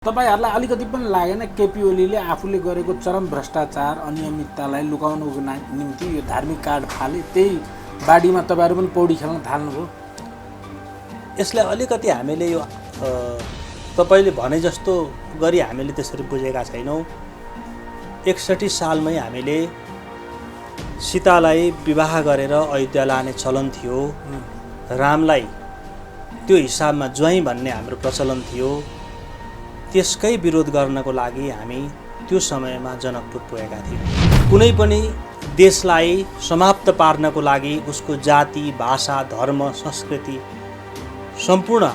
तपाईहरुलाई अलिकति पनि लागेन केपी ओलीले आफूले गरेको चरम भ्रष्टाचार अनियमिततालाई लुकाउनको निम्ति यो धार्मिक कार्ड फाले त्यही बाडीमा तपाईहरु पनि पौडी खेल्न थाल्नुभयो? यसलाई अलिकति हामीले यो तपाईले भने जस्तो गरी हामीले त्यसरी बुझेका छैनौं। 61 सालमै हामीले सीतालाई विवाह गरेर अयोध्या लाने चलन थियो। रामलाई त्यो हिसाबमा ज्वाइँ भन्ने हाम्रो प्रचलन थियो। त्यसकै विरोध गर्नको लागि हामी त्यो समयमा जनकपुर पुगेका थियौँ। कुनै पनि देशलाई समाप्त पार्नको लागि उसको जाति, भाषा, धर्म, संस्कृति सम्पूर्ण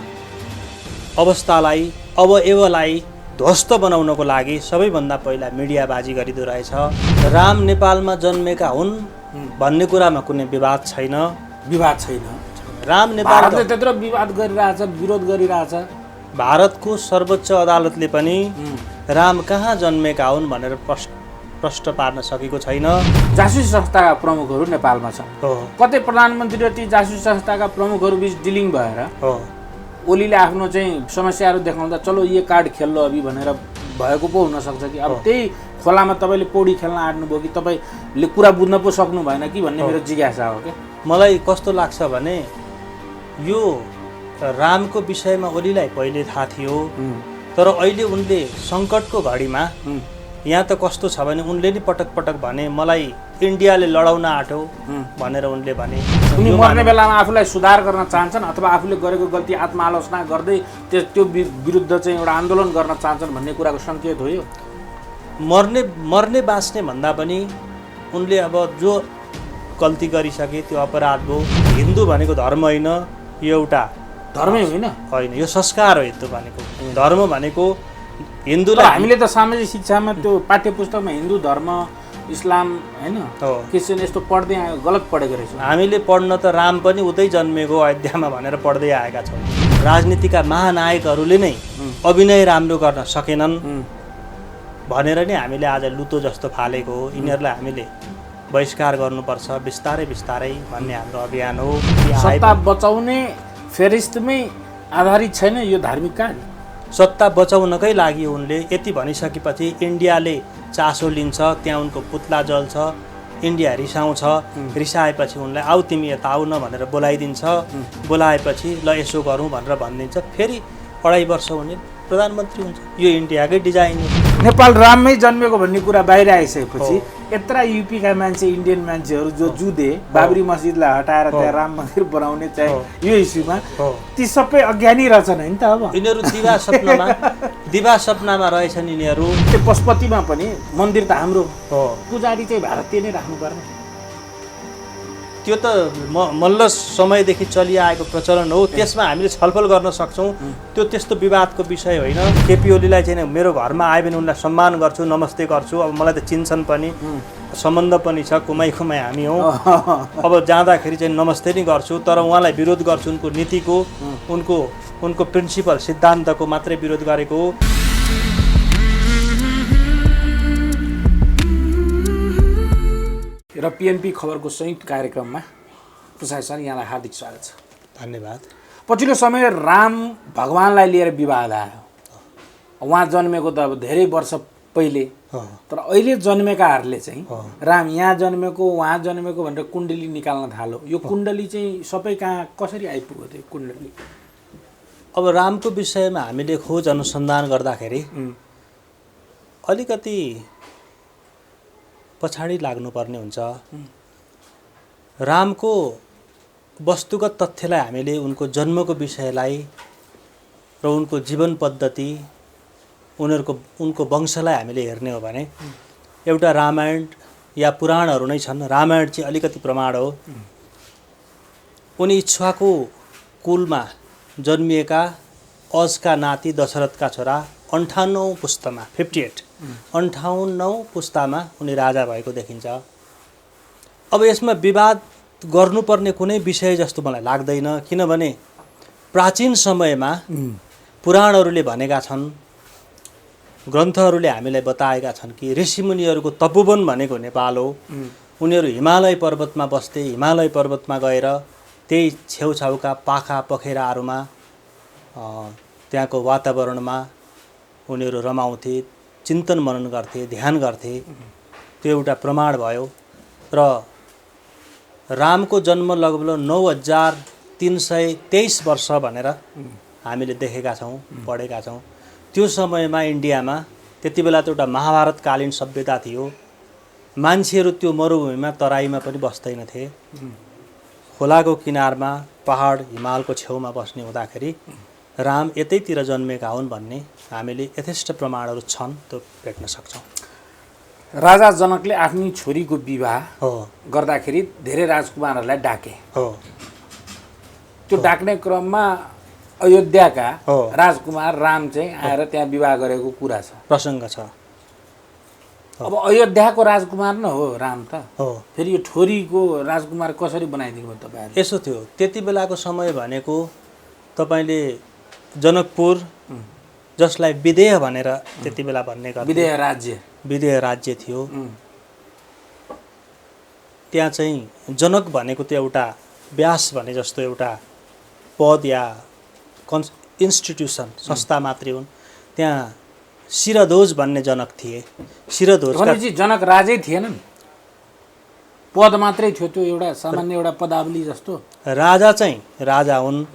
अवस्थालाई अवयवलाई ध्वस्त बनाउनको लागि सबैभन्दा पहिला मिडियाबाजी गरिदो रहेछ। राम नेपालमा जन्मेका हुन् भन्ने कुरामा कुनै विवाद छैन। राम नेपालले त्यत्रो विवाद गरिरहेछ, विरोध गरिरहेछ। भारतको सर्वोच्च अदालतले पनि राम कहाँ जन्मेका हुन् भनेर प्रश्न पार्न सकेको छैन। जासुसी संस्थाका प्रमुखहरू नेपालमा छन्। कतै प्रधानमन्त्री र ती जासुसी संस्थाका प्रमुखहरू बीच डिलिङ भएर ओलीले आफ्नो चाहिँ समस्याहरू देखाउँदा चलो ये कार्ड खेल्लो अभी भनेर भएको पो हुन सक्छ कि अब त्यही खोलामा तपाईले पौडी खेल्न आड्नुभयो कि तपाईले कुरा बुझ्न पो सक्नु भएन कि भन्ने मेरो जिज्ञासा हो के। मलाई कस्तो लाग्छ भने यो रामको विषयमा ओलीलाई पहिले थाहा थियो, तर अहिले उनले संकटको घडीमा यहाँ त कस्तो छ भने उनले नि पटक पटक भने मलाई इन्डियाले लडाउन आँट्यो भनेर उनले भने। उनी मर्ने बेलामा आफूलाई सुधार गर्न चाहन्छन् अथवा आफूले गरेको गल्ती आत्मआलोचना गर्दै त्यो विरुद्ध चाहिँ एउटा आन्दोलन गर्न चाहन्छन् भन्ने कुराको संकेत हो यो। मर्ने बाँच्ने भन्दा पनि उनले अब जो गल्ती गरिसके त्यो अपराध हो। हिन्दू भनेको धर्म होइन, यो एउटा धर्मै होइन, यो संस्कार हो। हिन्दू भनेको धर्म भनेको हिन्दूलाई हामीले त सामाजिक शिक्षामा त्यो पाठ्यपुस्तकमा हिन्दू धर्म, इस्लाम हैन क्रिश्चियन यस्तो पढ्दै आयो, गलत पढेको रहेछ। हामीले पढ्न त राम पनि उतै जन्मेको अयोध्यामा भनेर पढ्दै आएका छौँ। राजनीतिका महानायकहरूले नै अभिनय राम्रो गर्न सकेनन् भनेर नै हामीले आज लुतो जस्तो फालेको हो। यिनीहरूलाई हामीले बहिष्कार गर्नुपर्छ बिस्तारै बिस्तारै भन्ने हाम्रो अभियान हो। सत्ता बचाउने फेरिस्तमै आधारित छैन यो धार्मिक कार्ड। सत्ता बचाउनकै लागि उनले यति भनिसकेपछि इन्डियाले चासो लिन्छ, त्यहाँ उनको पुतला जल्छ, इन्डिया रिसाउँछ। रिसाएपछि उनलाई आऊ तिमी यता आऊ न भनेर बोलाइदिन्छ। बोलाएपछि ल यसो गरौँ भनेर भनिदिन्छ। फेरि 2.5 वर्ष उनी प्रधानमन्त्री हुन्छ। यो इन्डियाकै डिजाइन हो। नेपाल राममै जन्मेको भन्ने कुरा बाहिर आइसकेपछि यत्रा युपीका मान्छे, इन्डियन मान्छेहरू जो जुधे बाबरी मस्जिदलाई हटाएर त्यहाँ राम मन्दिर बनाउने चाहिँ यो इस्युमा ती सबै अज्ञानी रहेछन् हैन त। अब यिनीहरू दिवा सपनामा रहेछन्। यिनीहरू त्यो पशुपतिमा पनि मन्दिर त हाम्रो हो, पुजारी चाहिँ भारतीय नै राख्नुपर्ने। त्यो त मल्ल समयदेखि चलिआएको प्रचलन हो। त्यसमा हामीले छलफल गर्न सक्छौँ। त्यो त्यस्तो विवादको विषय होइन। केपी ओलीलाई चाहिँ मेरो घरमा आयो भने उनलाई सम्मान गर्छु, नमस्ते गर्छु। अब मलाई त चिन्छन् पनि, सम्बन्ध पनि छ, कुमाई हामी हौँ। अब जाँदाखेरि चाहिँ नमस्ते नै गर्छु, तर उहाँलाई विरोध गर्छु उनको नीतिको, उनको प्रिन्सिपल सिद्धान्तको मात्रै विरोध गरेको हो। र पिएनपी खबरको संयुक्त कार्यक्रममा प्रसाद सर यहाँलाई हार्दिक स्वागत छ। धन्यवाद। पछिल्लो समय राम भगवानलाई लिएर विवाद आयो। उहाँ जन्मेको त अब धेरै वर्ष पहिले, तर अहिले जन्मेकाहरूले चाहिँ राम यहाँ जन्मेको उहाँ जन्मेको भनेर कुण्डली निकाल्न थाल्यो। यो कुण्डली चाहिँ सबै कहाँ कसरी आइपुग्यो त्यो कुण्डली? अब रामको विषयमा हामीले खोज अनुसन्धान गर्दाखेरि अलिकति पछाडि लाग्नुपर्ने हुन्छ। रामको वस्तुगत तथ्यलाई हामीले उनको जन्मको विषयलाई र उनको जीवन पद्धति, उनको वंशलाई हामीले हेर्ने हो भने एउटा रामायण या पुराणहरू नै छन्। रामायण चाहिँ अलिकति प्रमाण हो। उनी इक्ष्वाकु कुलमा जन्मिएका अजका नाति दशरथका छोरा 58औं पुस्तामा 58औं पुस्तामा उनी राजा भएको देखिन्छ। अब यसमा विवाद गर्नुपर्ने कुनै विषय जस्तो मलाई लाग्दैन, किनभने प्राचीन समयमा पुराणहरूले भनेका छन्, ग्रन्थहरूले हामीलाई बताएका छन् कि ऋषिमुनिहरूको तपोवन भनेको नेपाल हो। उनीहरू हिमालय पर्वतमा बस्थे, हिमालय पर्वतमा गएर त्यही छेउछाउका पाखा पखेराहरूमा त्यहाँको वातावरणमा उनीहरू रमाउँथे, चिन्तन मनन गर्थे, ध्यान गर्थे, त्यो एउटा प्रमाण भयो। र रामको जन्म लगभग 9323 वर्ष भनेर हामीले देखेका छौँ, पढेका छौँ। त्यो समयमा इन्डियामा त्यति बेला त एउटा महाभारतकालीन सभ्यता थियो। मान्छेहरू त्यो मरुभूमिमा तराईमा पनि बस्दैनथे, खोलाको किनारमा पहाड हिमालको छेउमा बस्ने हुँदाखेरि राम यतैतिर जन्मेका हुन् भन्ने हामीले यथेष्ट प्रमाणहरू छन्, त्यो भेट्न सक्छौँ। राजा जनकले आफ्नी छोरीको विवाह हो गर्दाखेरि धेरै राजकुमारहरूलाई डाके। हो त्यो डाक्ने क्रममा अयोध्याका हो राजकुमार राम चाहिँ आएर त्यहाँ विवाह गरेको कुरा छ, प्रसङ्ग छ। अब अयोध्याको राजकुमार न हो राम त, हो फेरि यो छोरीको राजकुमार कसरी बनाइदिनु भयो तपाईँहरूले? यसो थियो, त्यति बेलाको समय भनेको तपाईँले जनकपुर, जसलाई विदेह भनेर त्यति बेला भन्ने गर्थे, विदेह राज्य थियो। त्यहाँ चाहिँ जनक भनेको त एउटा व्यास भने जस्तो एउटा पद या इन्स्टिट्युसन, संस्था मात्रै हुन्। त्यहाँ शिरध्वज भन्ने जनक थिए। शिरध्वज जनक राजै थिएनन्, पद मात्रै थियो, त्यो एउटा सामान्य एउटा पदावली जस्तो। राजा चाहिँ राजा हुन्,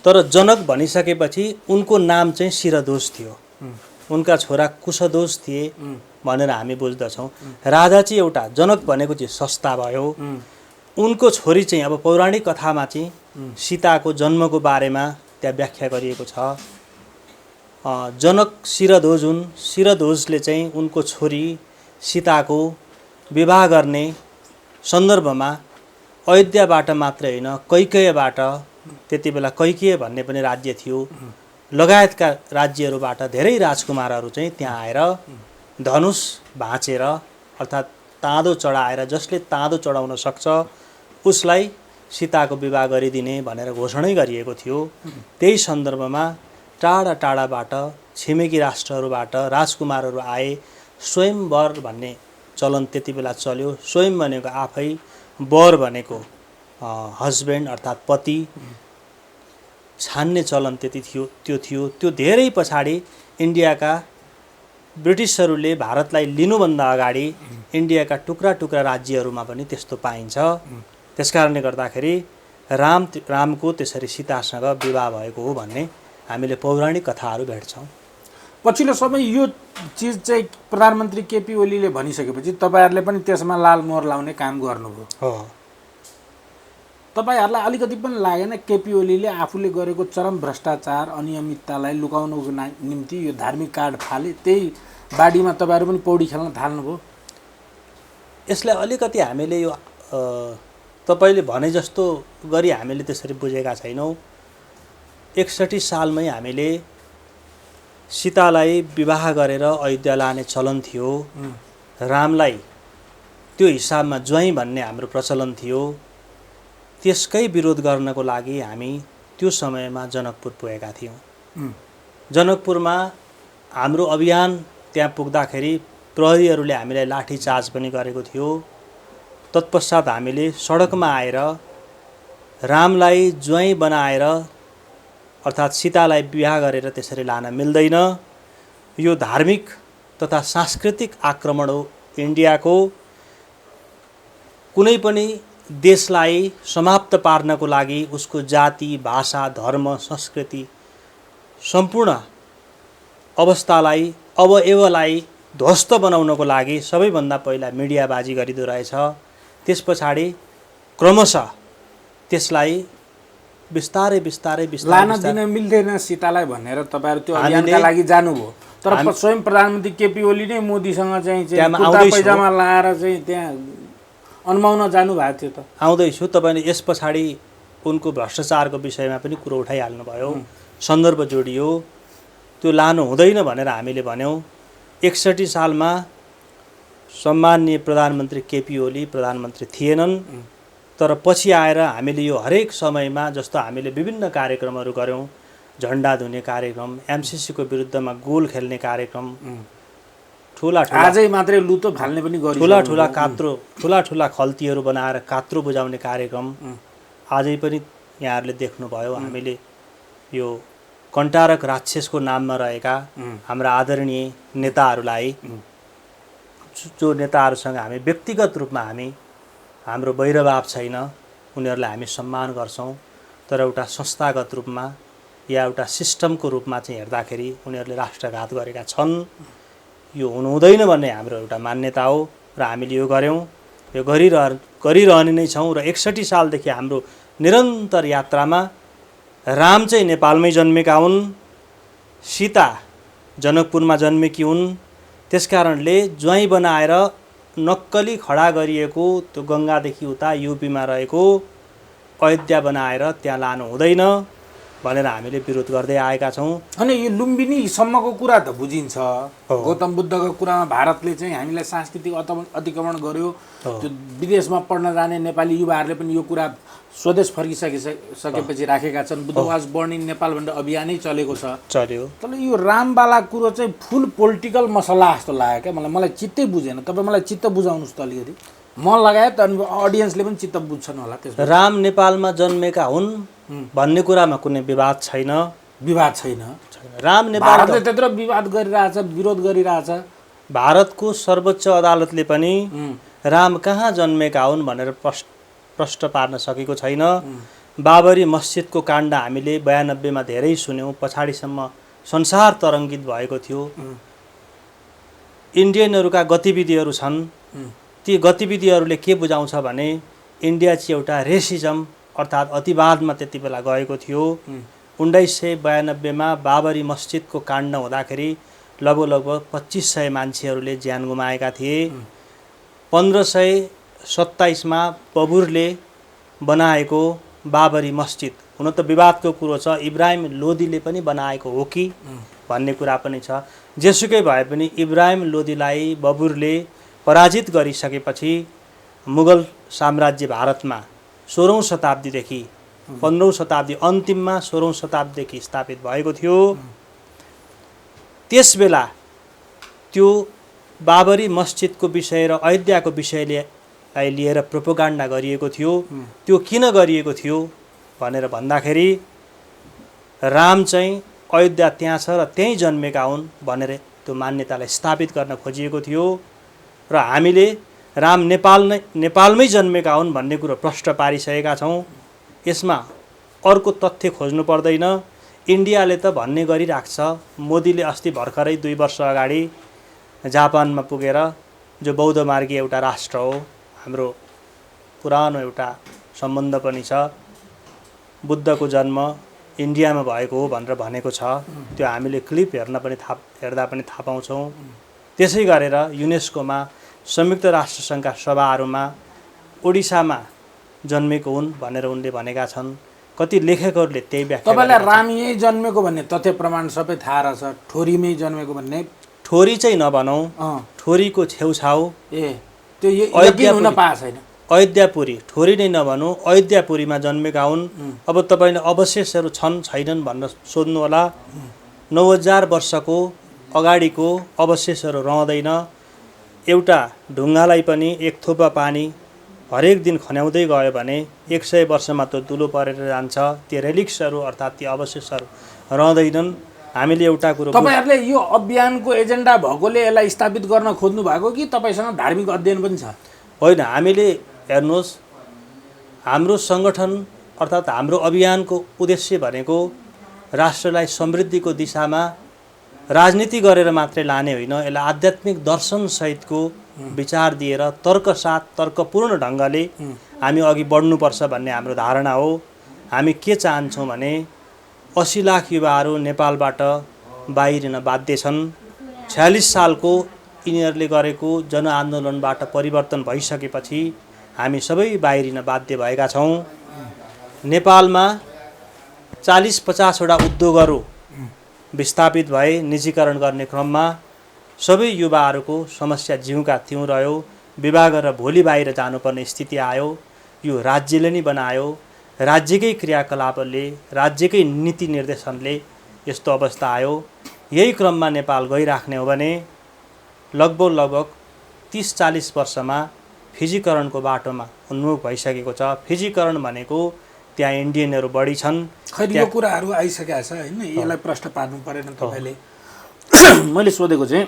तर जनक भनिसकेपछि उनको नाम चाहिँ शिरध्वज थियो। उनका छोरा कुशध्वज थिए भनेर हामी बुझ्दछौँ। राजा चाहिँ एउटा, जनक भनेको चाहिँ संस्था भयो। उनको छोरी चाहिँ अब पौराणिक कथामा चाहिँ सीताको जन्मको बारेमा त्यहाँ व्याख्या गरिएको छ। जनक शिरध्वज हुन्। शिरध्वजले चाहिँ उनको छोरी सीताको विवाह गर्ने सन्दर्भमा अयोध्याबाट मात्रै होइन, कैकेयबाट, त्यति बेला कैकेय भन्ने पनि राज्य थियो, लगायतका राज्यहरूबाट धेरै राजकुमारहरू चाहिँ त्यहाँ आएर धनुष भाँचेर, अर्थात् ताँदो चढाएर, जसले ताँदो चढाउन सक्छ उसलाई सीताको विवाह गरिदिने भनेर घोषणै गरिएको थियो। त्यही सन्दर्भमा टाढा टाढाबाट, छिमेकी राष्ट्रहरूबाट राजकुमारहरू आए। स्वयंवर भन्ने चलन त्यति बेला चल्यो। स्वयं भनेको आफै, वर भनेको हस्बेन्ड अर्थात् पति छान्ने चलन त्यति थियो, त्यो थियो। त्यो धेरै पछाडि इन्डियाका ब्रिटिसहरूले भारतलाई लिनुभन्दा अगाडि इन्डियाका टुक्रा टुक्रा राज्यहरूमा पनि त्यस्तो पाइन्छ। त्यसकारणले गर्दाखेरि रामको त्यसरी सीतासँग विवाह भएको हो भन्ने हामीले पौराणिक कथाहरू भेट्छौँ। पछिल्लो समय यो चिज चाहिँ प्रधानमन्त्री केपी ओलीले भनिसकेपछि तपाईँहरूले पनि त्यसमा लाल मोहर लाउने काम गर्नुभयो। हो, तपाईँहरूलाई अलिकति पनि लागेन केपी ओलीले आफूले गरेको चरम भ्रष्टाचार, अनियमिततालाई लुकाउनको निम्ति यो धार्मिक कार्ड फाले, त्यही बाढीमा तपाईँहरू पनि पौडी खेल्न थाल्नुभयो? यसलाई अलिकति हामीले यो तपाईँले भने जस्तो गरी हामीले त्यसरी बुझेका छैनौँ। 61 सालमै हामीले सीतालाई विवाह गरेर अयोध्या लाने चलन थियो। रामलाई त्यो हिसाबमा ज्वाइँ भन्ने हाम्रो प्रचलन थियो। त्यसकै विरोध गर्नको लागि हामी त्यो समयमा जनकपुर पुगेका थियौँ। जनकपुरमा हाम्रो अभियान त्यहाँ पुग्दाखेरि प्रहरीहरूले हामीलाई लाठीचार्ज पनि गरेको थियो। तत्पश्चात हामीले सडकमा आएर रामलाई ज्वाइँ बनाएर, अर्थात् सीतालाई विवाह गरेर त्यसरी लान मिल्दैन, यो धार्मिक तथा सांस्कृतिक आक्रमण हो। इन्डियाको कुनै पनि देशलाई समाप्त पार्नको लागि उसको जाति, भाषा, धर्म, संस्कृति, सम्पूर्ण अवस्थालाई, अवयवलाई ध्वस्त बनाउनको लागि सबैभन्दा पहिला मिडियाबाजी गरिँदो रहेछ। त्यस पछाडि क्रमशः त्यसलाई बिस्तारै लान दिन मिल्दैन सीतालाई भनेर तपाईँहरू त्यो अभियानका लागि जानुभयो। तर स्वयं प्रधानमन्त्री केपी ओली नै मोदीसँग चाहिँ कुर्ता पैजामा लाएर चाहिँ त्यहाँ अनुमाउन जानु भएको थियो। त आउँदैछु, तपाईँले यस पछाडि उनको भ्रष्टाचारको विषयमा पनि कुरो उठाइहाल्नुभयो, सन्दर्भ जोडियो। त्यो लानु हुँदैन भनेर हामीले भन्यौँ। 61 सालमा सम्माननीय प्रधानमन्त्री केपी ओली प्रधानमन्त्री थिएनन्, तर पछि आएर हामीले यो हरेक समयमा, जस्तो हामीले विभिन्न कार्यक्रमहरू गऱ्यौँ, झन्डा धुने कार्यक्रम, एमसिसीको विरुद्धमा गोल खेल्ने कार्यक्रम, आजै मात्रै लुतो फाल्ने पनि गरियो, ठुला खल्तीहरू बनाएर कात्रो बुझाउने कार्यक्रम आजै पनि यहाँहरूले देख्नुभयो। हामीले यो कण्टारक राक्षसको नाममा रहेका हाम्रा आदरणीय नेताहरूलाई जो नेताहरूसँग हामी व्यक्तिगत रूपमा हाम्रो वैरभाव छैन, उनीहरूलाई हामी सम्मान गर्छौँ। तर एउटा संस्थागत रूपमा या एउटा सिस्टमको रूपमा चाहिँ हेर्दाखेरि उनीहरूले राष्ट्रघात गरेका छन्। यो हुनु हुँदैन भन्ने हाम्रो एउटा मान्यता हो र हामीले यो गऱ्यौँ, यो गरिरहने नै छौँ। र 61 सालदेखि हाम्रो निरन्तर यात्रामा राम चाहिँ नेपालमै जन्मेका हुन्, सीता जनकपुरमा जन्मेकी हुन्। त्यसकारणले ज्वाइँ बनाएर नक्कली खडा गरिएको त्यो गङ्गादेखि उता युपीमा रहेको अयोध्या बनाएर त्यहाँ लानु हुँदैन भनेर हामीले विरोध गर्दै आएका छौँ। अनि यो लुम्बिनीसम्मको कुरा त बुझिन्छ। गौतम बुद्धको कुरामा भारतले चाहिँ हामीलाई सांस्कृतिक अतिक्रमण गर्यो। त्यो विदेशमा पढ्न जाने नेपाली युवाहरूले पनि यो कुरा स्वदेश फर्किसकेपछि राखेका छन्। Buddha was born in Nepal भनेर अभियानै चलेको चल्यो। तर यो रामवाला कुरो चाहिँ फुल पोलिटिकल मसला जस्तो लाग्यो क्या मलाई चित्तै बुझेन। तपाईँ मलाई चित्त बुझाउनुहोस् त अलिकति। मन लगायत अनि अडियन्सले पनि चित्त बुझ्छन् होला। त्यसमा राम नेपालमा जन्मेका हुन् भन्ने कुरामा कुनै विवाद छैन। राम नेपालले त्यत्रो विवाद गरिरहेछ, विरोध गरिरहेछ। भारतको सर्वोच्च अदालतले पनि राम कहाँ जन्मेका हुन् भनेर प्रश्न पार्न सकेको छैन। बाबरी मस्जिदको काण्ड हामीले 92 मा धेरै सुन्यौँ, पछाडिसम्म संसार तरङ्गित भएको थियो। इन्डियनहरूका गतिविधिहरू छन्, ती गतिविधिहरूले के बुझाउँछ भने इन्डिया चाहिँ एउटा रेसिजम अर्थात् अतिवादमा त्यति बेला गएको थियो। 1992 मा बाबरी मस्जिदको काण्ड हुँदाखेरि लगभग 2500 मान्छेहरूले ज्यान गुमाएका थिए। 1527 मा बबुरले बनाएको बाबरी मस्जिद, हुन त विवादको कुरो छ, इब्राहिम लोदीले पनि बनाएको हो कि भन्ने कुरा पनि छ। जेसुकै भए पनि इब्राहिम लोदीलाई बबुरले पराजित गरिसकेपछि मुगल साम्राज्य भारतमा 16औं शताब्दीदेखि 15औं शताब्दी अन्तिममा 16औं शताब्दीदेखि स्थापित भएको थियो। त्यसबेला त्यो बाबरी मस्जिदको विषय र अयोध्याको विषयलाई लिएर प्रोपोगन्डा गरिएको थियो। त्यो किन गरिएको थियो भनेर भन्दाखेरि राम चाहिँ अयोध्या त्यहाँ छ र त्यहीँ जन्मेका हुन् भनेर त्यो मान्यतालाई स्थापित गर्न खोजिएको थियो। र हामीले राम नेपालमै जन्मेका हुन् भन्ने कुरो प्रष्ट पारिसकेका छौँ। यसमा अर्को तथ्य खोज्नु पर्दैन। इन्डियाले त भन्ने गरिराख्छ, मोदीले अस्ति भर्खरै 2 वर्ष अगाडि जापानमा पुगेर, जो बौद्ध मार्गी एउटा राष्ट्र हो, हाम्रो पुरानो एउटा सम्बन्ध पनि छ, बुद्धको जन्म इन्डियामा भएको हो भनेर भनेको छ। त्यो हामीले क्लिप हेर्दा पनि थाहा पाउँछौँ। त्यसै गरेर युनेस्कोमा संयुक्त राष्ट्रसङ्घका सभाहरूमा ओडिसामा जन्मेको हुन् भनेर उनले भनेका छन्। कति लेखकहरूले त्यही व्याख्या तपाईँलाई राम यहीँ जन्मेको भन्ने तथ्य प्रमाण सबै थाहा रहेछ। ठोरीमै जन्मेको भन्ने, ठोरी चाहिँ नभनौँ, ठोरीको छेउछाउ त्यो यकिन हुन पाएको छैन। अयोध्यापुरी, ठोरी नै नभनौँ, अयोध्यापुरीमा जन्मेका हुन्। अब तपाईँले अवशेषहरू छन् छैनन् भनेर सोध्नु होला। 9000 वर्षको अगाडिको अवशेषहरू रहँदैन। एउटा ढुङ्गालाई पनि एक थोपा पानी हरेक दिन खन्याउँदै गयो भने 100 वर्षमा त दुलो परेर जान्छ। त्यो रेलिक्सहरू अर्थात् ती अवशेषहरू रहँदैनन्। हामीले एउटा कुरो, तपाईँहरूले यो अभियानको एजेन्डा भएकोले यसलाई स्थापित गर्न खोज्नु भएको कि तपाईँसँग धार्मिक अध्ययन पनि छ? होइन, हामीले हेर्नुहोस्, हाम्रो सङ्गठन अर्थात् हाम्रो अभियानको उद्देश्य भनेको राष्ट्रलाई समृद्धिको दिशामा राजनीति गरेर मात्रै लाने होइन, यसलाई आध्यात्मिक दर्शनसहितको विचार दिएर तर्कसाथ तर्कपूर्ण ढङ्गले हामी अघि बढ्नुपर्छ भन्ने हाम्रो धारणा हो। हामी के चाहन्छौँ भने 80 लाख युवाहरू नेपालबाट बाहिरिन बाध्य छन्। 46 सालको यिनीहरूले गरेको जनआन्दोलनबाट परिवर्तन भइसकेपछि हामी सबै बाहिरिन बाध्य भएका छौँ। नेपालमा 40-50 वटा उद्योगहरू विस्थापित भए। निजीकरण गर्ने क्रममा सबै युवाहरूको समस्या जिउका त्यौँ रह्यो। विवाह गरेर भोलि बाहिर जानुपर्ने स्थिति आयो। यो राज्यले नै बनायो, राज्यकै क्रियाकलापले, राज्यकै नीति निर्देशनले यस्तो अवस्था आयो। यही क्रममा नेपाल गइराख्ने हो भने लगभग 30-40 वर्षमा फिजीकरणको बाटोमा उन्मुख भइसकेको छ। फिजीकरण भनेको त्यहाँ इन्डियनहरू बढी छन्। खै यो कुराहरू आइसकेका छ हैन, यसलाई प्रश्न पार्नु परेन तपाईले। मैले सोधेको चाहिँ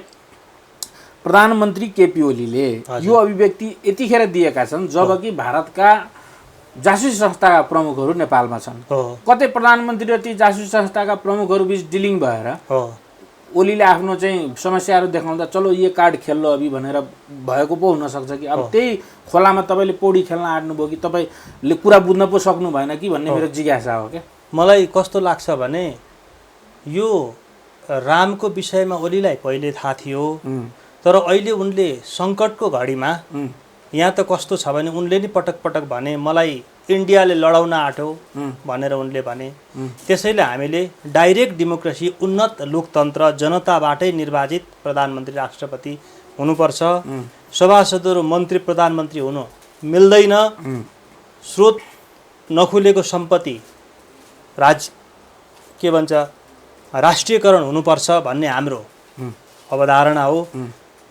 प्रधानमन्त्री केपी ओलीले यो अभिव्यक्ति यतिखेर दिएका छन् जबकि भारतका जासुसी संस्थाका प्रमुखहरू नेपालमा छन्। कतै प्रधानमन्त्री र ती जासुसी संस्थाका प्रमुखहरू बीच डिलिङ भएर ओलीले आफ्नो चाहिँ समस्याहरू देखाउँदा चलो ये कार्ड खेल्लो अभी भनेर भएको पो हुनसक्छ कि अब त्यही खोलामा तपाईँले पौडी खेल्न आँट्नुभयो कि तपाईँले कुरा बुझ्न पो सक्नु भएन कि भन्ने मेरो जिज्ञासा हो क्या। मलाई कस्तो लाग्छ भने यो रामको विषयमा ओलीलाई पहिले थाहा थियो, तर अहिले उनले सङ्कटको घडीमा यहाँ त कस्तो छ भने उनले नि पटक पटक भने मलाई इन्डियाले लडाउन आँट्यो भनेर उनले भने। त्यसैले हामीले डाइरेक्ट डेमोक्रेसी, उन्नत लोकतन्त्र, जनताबाटै निर्वाचित प्रधानमन्त्री राष्ट्रपति हुनुपर्छ। सभासदहरू मन्त्री प्रधानमन्त्री हुनु मिल्दैन। स्रोत नखुलेको सम्पत्ति के भन्छ राष्ट्रियकरण हुनुपर्छ भन्ने हाम्रो अवधारणा हो।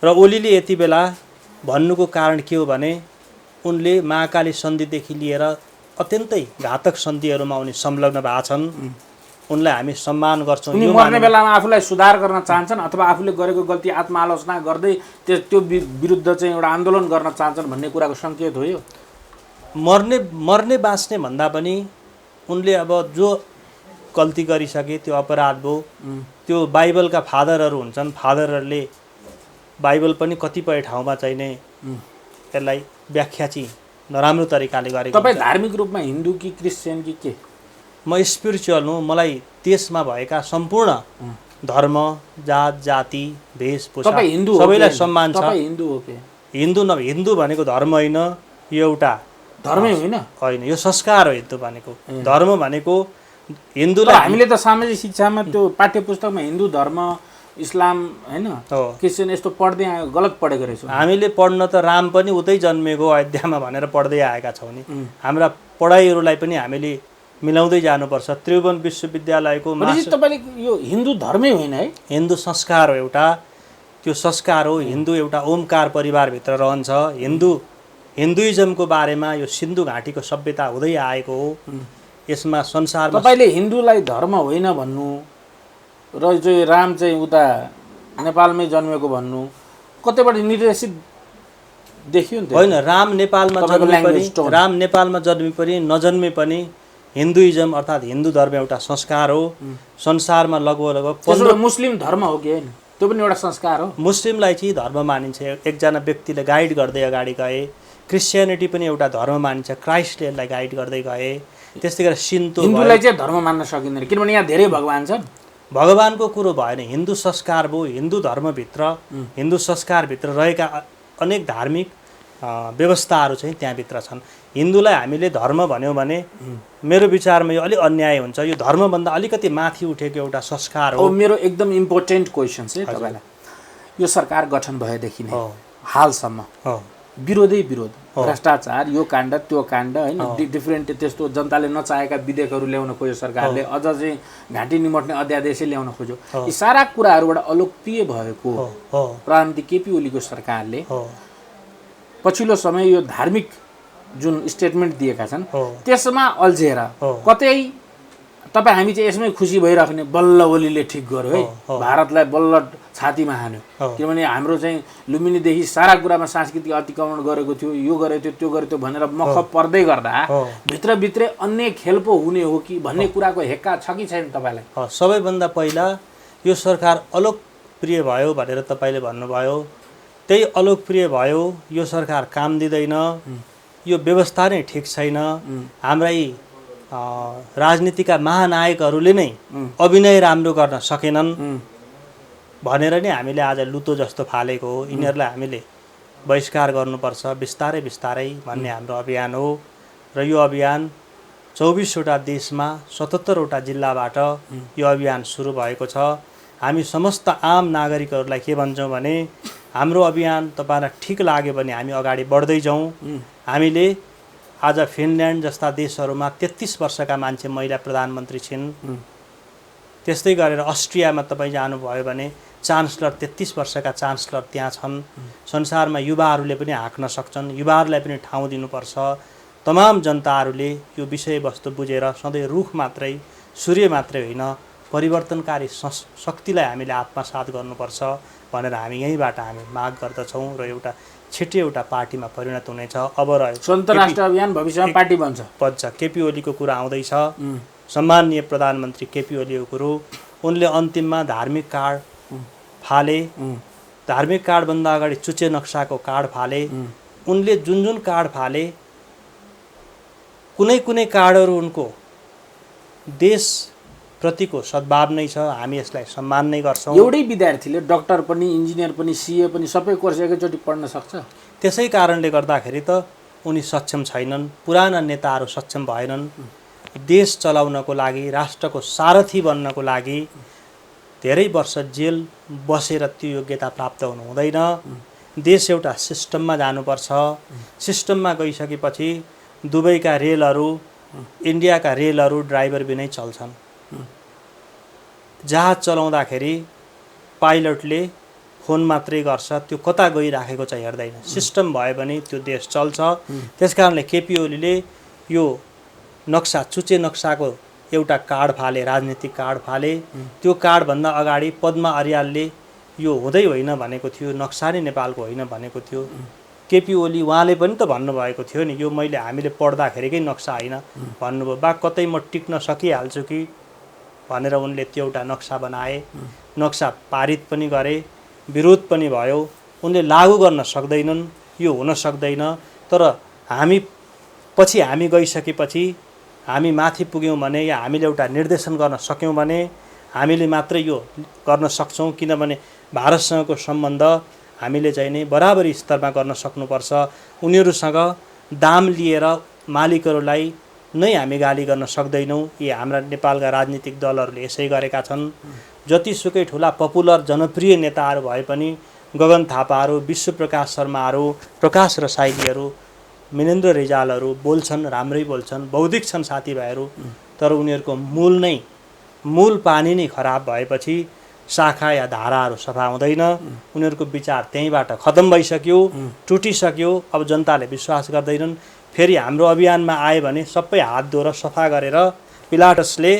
र ओलीले यति बेला भन्नुको कारण के हो भने उनले महाकाली सन्धिदेखि लिएर अत्यन्तै घातक सन्धिहरूमा उनी संलग्न भएका छन्। उनलाई हामी सम्मान गर्छौँ। उनी मर्ने बेलामा आफूलाई सुधार गर्न चाहन्छन् अथवा आफूले गरेको गल्ती आत्मआलोचना गर्दै त्यो विरुद्ध चाहिँ एउटा आन्दोलन गर्न चाहन्छन् भन्ने कुराको सङ्केत हो यो। मर्ने बाँच्ने भन्दा पनि उनले अब जो गल्ती गरिसके त्यो अपराध भयो। त्यो बाइबलका फादरहरू हुन्छन्, फादरहरूले बाइबल पनि कतिपय ठाउँमा चाहिने यसलाई व्याख्या चाहिँ नराम्रो तरिकाले गरेको। तपाईँ धार्मिक रूपमा हिन्दू कि क्रिस्चियन कि के? म स्पिरिचुअल हुँ। मलाई देशमा भएका सम्पूर्ण धर्म, जात, जाति, वेशभूषा सबैलाई सम्मान छ। हिन्दू भनेको धर्म होइन, यो एउटा धर्मै होइन, यो संस्कार हो। हिन्दू भनेको धर्म भनेको हिन्दूलाई हामीले त सामाजिक शिक्षामा त्यो पाठ्य पुस्तकमा हिन्दू धर्म, इस्लाम होइन, क्रिस्चियन यस्तो पढ्दै आयो, गलत पढेको रहेछौँ हामीले। पढ्न त राम पनि उतै जन्मेको अयोध्यामा भनेर पढ्दै आएका छौँ नि। हाम्रा पढाइहरूलाई पनि हामीले मिलाउँदै जानुपर्छ। त्रिभुवन विश्वविद्यालयको तपाईँले यो हिन्दू धर्मै होइन है, हिन्दू संस्कार हो एउटा। त्यो संस्कार हो। हिन्दू एउटा ओमकार परिवारभित्र रहन्छ। हिन्दुइजमको बारेमा यो सिन्धु घाटीको सभ्यता हुँदै आएको हो। यसमा संसारमा तपाईँले हिन्दूलाई धर्म होइन भन्नु र जो राम चाहिँ उता नेपालमै जन्मेको भन्नु कतैबाट निर्देशित देखियो नि? होइन, राम नेपालमा जन्मे पनि नजन्मे पनि हिन्दुइजम अर्थात् हिन्दू धर्म एउटा संस्कार हो। संसारमा लगभग मुस्लिम धर्म हो कि होइन? त्यो पनि एउटा संस्कार हो। मुस्लिमलाई चाहिँ धर्म मानिन्छ, एकजना व्यक्तिले गाइड गर्दै अगाडि गए। क्रिस्चियनिटी पनि एउटा धर्म मानिन्छ, क्राइस्टले यसलाई गाइड गर्दै गए। त्यस्तै गरेर हिन्दूलाई चाहिँ धर्म मान्न सकिँदैन किनभने यहाँ धेरै भगवान छन्। भगवानको कुरो भएन, हिन्दू संस्कार भयो। हिन्दू धर्मभित्र, हिन्दू संस्कारभित्र रहेका अनेक धार्मिक व्यवस्थाहरू चाहिँ त्यहाँभित्र छन्। हिन्दूलाई हामीले धर्म भन्यौँ भने मेरो विचारमा यो अलिक अन्याय हुन्छ। यो धर्मभन्दा अलिकति माथि उठेको एउटा संस्कार हो। मेरो एकदम इम्पोर्टेन्ट क्वेसन चाहिँ तपाईँलाई, यो सरकार गठन भएदेखि नै हालसम्म विरोधै विरोध, भ्रष्टाचार, यो काण्ड त्यो काण्ड होइन, डिफ्रेन्ट त्यस्तो जनताले नचाहेका विधेयकहरू ल्याउन खोज्यो सरकारले, अझ चाहिँ घाँटी निमट्ने अध्यादेशै ल्याउन खोज्यो। यी सारा कुराहरूबाट अलोकप्रिय भएको प्रधानमन्त्री केपी ओलीको सरकारले पछिल्लो समय यो धार्मिक जुन स्टेटमेन्ट दिएका छन् त्यसमा अल्झेर कतै तपाईँ हामी चाहिँ यसमै खुसी भइराख्ने बल्ल ओलीले ठिक गर्यो है, भारतलाई बल्ल छातीमा हान्यो। किनभने हाम्रो चाहिँ लुम्बिनीदेखि सारा कुरामा सांस्कृतिक अतिक्रमण गरेको थियो, यो गरेको थियो, त्यो गरेको थियो भनेर मख पर्दै गर्दा भित्रभित्रै अन्य खेल पो हुने हो कि भन्ने कुराको हेक्का छ कि छैन तपाईँलाई? सबैभन्दा पहिला यो सरकार अलोकप्रिय भयो भनेर तपाईँले भन्नुभयो। त्यही अलोकप्रिय भयो, यो सरकार काम दिँदैन, यो व्यवस्था नै ठिक छैन, हाम्रै राजनीतिका महानायकहरूले नै अभिनय राम्रो गर्न सकेनन् भनेर नै हामीले आज लुतो जस्तो फालेको हो। यिनीहरूलाई हामीले बहिष्कार गर्नुपर्छ बिस्तारै बिस्तारै भन्ने हाम्रो अभियान हो। र यो अभियान 24वटा देशमा 77वटा जिल्लाबाट यो अभियान सुरु भएको छ। हामी समस्त आम नागरिकहरूलाई के भन्छौँ भने हाम्रो अभियान तपाईँलाई ठिक लाग्यो भने हामी अगाडि बढ्दै जाउँ। हामीले आज फिनल्यान्ड जस्ता देशहरूमा 33 वर्षका मान्छे महिला प्रधानमन्त्री छिन्। त्यस्तै गरेर अस्ट्रियामा तपाईँ जानुभयो भने चान्सलर 33 वर्षका चान्सलर त्यहाँ छन्। संसारमा युवाहरूले पनि हाँक्न सक्छन्, युवाहरूलाई पनि ठाउँ दिनुपर्छ। तमाम जनताहरूले यो विषयवस्तु बुझेर सधैँ रुख मात्रै सूर्य मात्रै होइन परिवर्तनकारी शक्तिलाई हामीले आत्मसात गर्नुपर्छ भनेर हामी यहीँबाट हामी माग गर्दछौँ र एउटा छिट्टै एउटा पार्टीमा परिणत हुनेछ। अब रह्यो स्वतन्त्र राष्ट्र अभियान भविष्यमा पार्टी बन्छ। केपी ओलीको कुरा आउँदैछ, सम्माननीय प्रधानमन्त्री केपी ओलीको कुरो। उनले अन्तिममा धार्मिक कार्ड फाले, धार्मिक कार्डभन्दा अगाडि चुचे नक्साको कार्ड फाले। उनले जुन जुन कार्ड फाले कुनै कुनै कार्डहरू उनको देशप्रतिको सद्भाव नै छ, हामी यसलाई सम्मान नै गर्छौँ। एउटै विद्यार्थीले डक्टर पनि इन्जिनियर पनि सिए पनि सबै कोर्स एकैचोटि पढ्न सक्छ। त्यसै कारणले गर्दाखेरि त उनी सक्षम छैनन्, पुराना नेताहरू सक्षम भएनन्। देश चलाउनको लागि, राष्ट्रको सारथी बन्नको लागि धेरै वर्ष जेल बसेर त्यो योग्यता प्राप्त हुनु हुँदैन। देश एउटा सिस्टममा जानुपर्छ। सिस्टममा गइसकेपछि दुबईका रेलहरू, इन्डियाका रेलहरू ड्राइभर बिनै चल्छन्। जहाज चलाउँदाखेरि पाइलटले फोन मात्रै गर्छ, त्यो कता गइराखेको चाहिँ हेर्दैन। सिस्टम भयो भने त्यो देश चल्छ। त्यसकारणले केपी ओलीले यो नक्सा, चुचे नक्साको एउटा कार्ड फाले, राजनीतिक कार्ड फाले। त्यो कार्डभन्दा अगाडि पद्मा अर्यालले यो हुँदै होइन भनेको थियो, नक्सा नै नेपालको होइन भनेको थियो। केपी ओली उहाँले पनि त भन्नुभएको थियो नि, यो मैले हामीले पढ्दाखेरिकै नक्सा होइन भन्नुभयो। बा कतै म टिक्न सकिहाल्छु कि भनेर उनले त्यो एउटा नक्सा बनाए। नक्सा पारित पनि गरे, विरोध पनि भयो। उनले लागू गर्न सक्दैनन्, यो हुन सक्दैन। तर हामी गइसकेपछि हामी माथि पुग्यौँ भने या हामीले एउटा निर्देशन गर्न सक्यौँ भने हामीले मात्रै यो गर्न सक्छौँ। किनभने भारतसँगको सम्बन्ध हामीले चाहिँ नि बराबरी स्तरमा गर्न सक्नुपर्छ। उनीहरूसँग दाम लिएर मालिकहरूलाई नै हामी गाली गर्न सक्दैनौँ। यी हाम्रा नेपालका राजनीतिक दलहरूले यसै गरेका छन्। जतिसुकै ठुला पपुलर जनप्रिय नेताहरू भए पनि गगन थापाहरू, विश्वप्रकाश शर्माहरू, प्रकाश रसाइलीहरू, मिनेन्द्र रिजालहरू बोल्छन्, राम्रै बोल्छन्, बौद्धिक छन् साथीभाइहरू। तर उनीहरूको मूल पानी नै खराब भएपछि शाखा या धाराहरू सफा हुँदैन। उनीहरूको विचार त्यहीँबाट खतम भइसक्यो, टुटिसक्यो। अब जनताले विश्वास गर्दैनन्। फेरि हाम्रो अभियानमा आए भने सबै हात धोएर सफा गरेर पिलाटसले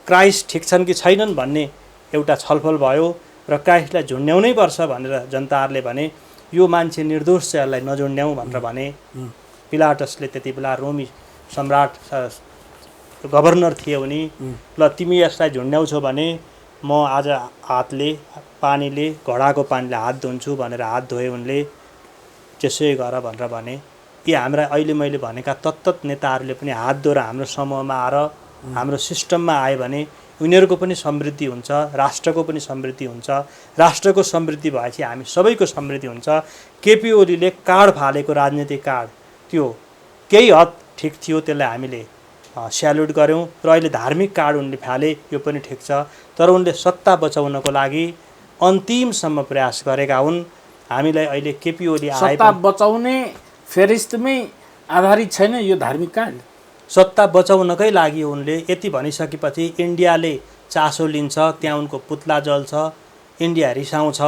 क्राइस्ट ठिक छन् कि छैनन् भन्ने एउटा छलफल भयो र क्राइस्टलाई झुन्ड्याउनै पर्छ भनेर जनताहरूले भने यो मान्छे निर्दोष छ, यसलाई नझुन्ड्याउँ भनेर भने। पिलाटसले त्यति बेला रोमी सम्राट गभर्नर थिए उनी, ल तिमी यसलाई झुन्ड्याउँछौ भने म आज पानीले, घडाको पानीले हात धुन्छु भनेर हात धोए उनले। त्यसै गर भनेर भने। यी हाम्रा अहिले मैले भनेका तत्त नेताहरूले पनि हात धोएर हाम्रो समूहमा आएर हाम्रो सिस्टममा आए भने उनीहरूको पनि समृद्धि हुन्छ, राष्ट्रको पनि समृद्धि हुन्छ। राष्ट्रको समृद्धि भएपछि हामी सबैको समृद्धि हुन्छ। केपी ओलीले कार्ड फालेको राजनीतिक कार्ड त्यो केही हद ठिक थियो, त्यसलाई हामीले स्याल्युट गऱ्यौँ। र अहिले धार्मिक कार्ड उनले फाले, यो पनि ठिक छ। तर उनले सत्ता बचाउनको लागि अन्तिमसम्म प्रयास गरेका हुन्। हामीलाई अहिले केपी ओली सत्ता बचाउने फेरिस्तमै आधारित छैन यो धार्मिक कार्ड। सत्ता बचाउनकै लागि उनले यति भनिसकेपछि इन्डियाले चासो लिन्छ, त्यहाँ उनको पुतला जल्छ, इन्डिया रिसाउँछ।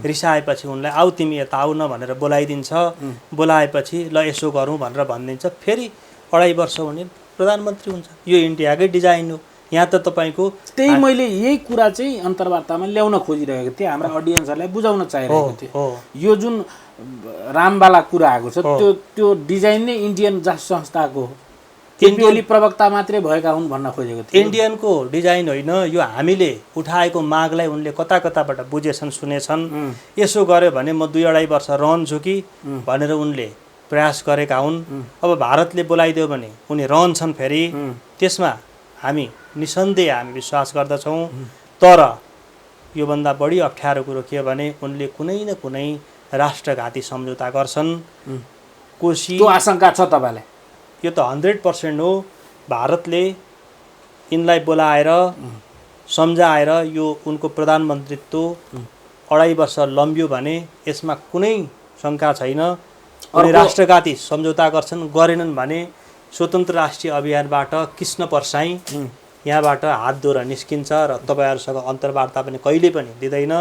रिसाएपछि उनलाई आऊ तिमी यता आऊ न भनेर बोलाइदिन्छ। बोलाएपछि ल यसो गरौँ भनेर भनिदिन्छ। फेरि 2.5 वर्ष हुने प्रधानमन्त्री हुन्छ। यो इन्डियाकै डिजाइन हो। यहाँ त तपाईँको त्यही मैले यही कुरा चाहिँ अन्तर्वार्तामा ल्याउन खोजिरहेको थिएँ, हाम्रा अडियन्सहरूलाई बुझाउन चाहिरहेको थिएँ। यो जुन रामवाला कुरा आएको छ त्यो डिजाइन नै इन्डियन जासुस संस्थाको हो। केपी ओली प्रवक्ता मात्रै भएका हुन् भन्न खोजेको थिएँ। इन्डियनको डिजाइन होइन, यो हामीले उठाएको मागलाई उनले कता कताबाट बुझेछन्, सुनेछन्। यसो गर्यो भने म 2-2.5 वर्ष रहन्छु कि भनेर उनले प्रयास गरेका हुन्। अब भारतले बोलाइदियो भने उनी रहन्छन् फेरि। त्यसमा हामी निसन्देह हामी विश्वास गर्दछौँ। तर योभन्दा बढी अप्ठ्यारो कुरो के भने उनले कुनै न कुनै राष्ट्रघाती सम्झौता गर्छन्। कोशी त्यो आशंका छ तपाईँलाई? यो त 100% हो। भारतले यिनलाई बोलाएर सम्झाएर यो उनको प्रधानमन्त्रीत्व 2.5 वर्ष लम्बियो भने यसमा कुनै शङ्का छैन। उनी राष्ट्रघाती सम्झौता गर्छन्। गरेनन् भने स्वतन्त्र राष्ट्रिय अभियानबाट कृष्ण परसाई यहाँबाट हात धोएर निस्किन्छ र तपाईँहरूसँग अन्तर्वार्ता पनि कहिले पनि दिँदैन।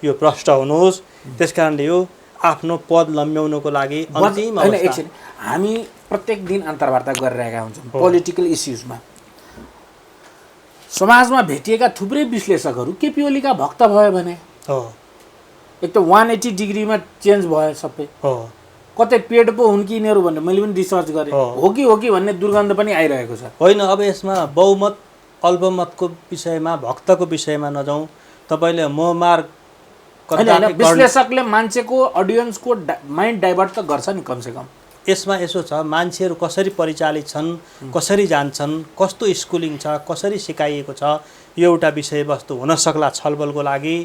यो प्रष्ट हुनुहोस्। त्यसकारणले यो आफ्नो पद लम्ब्याउनको लागि अन्तिम होइन, अवस्था। एकछिन, हामी प्रत्येक दिन अन्तर्वार्ता गरिरहेका हुन्छौँ पोलिटिकल इस्युजमा। समाजमा भेटिएका थुप्रै विश्लेषकहरू केपी ओलीका भक्त भयो भने हो एक त 180 डिग्रीमा चेन्ज भयो सबै। हो कतै पेड पो हुन् कि यिनीहरू भनेर मैले पनि रिसर्च गरेँ। हो कि भन्ने दुर्गन्ध पनि आइरहेको छ। होइन, अब यसमा बहुमत अल्पमतको विषयमा भक्तको विषयमा नजाउँ। तपाईँले मोहमार होइन, विश्लेषकले मान्छेको अडियन्सको माइन्ड डाइभर्ट त गर्छ नि कमसेकम। यसमा यसो छ, मान्छेहरू कसरी परिचालित छन्, कसरी जान्छन्, कस्तो स्कुलिङ छ, कसरी सिकाइएको छ, यो एउटा विषयवस्तु हुन सक्ला छलफलको लागि।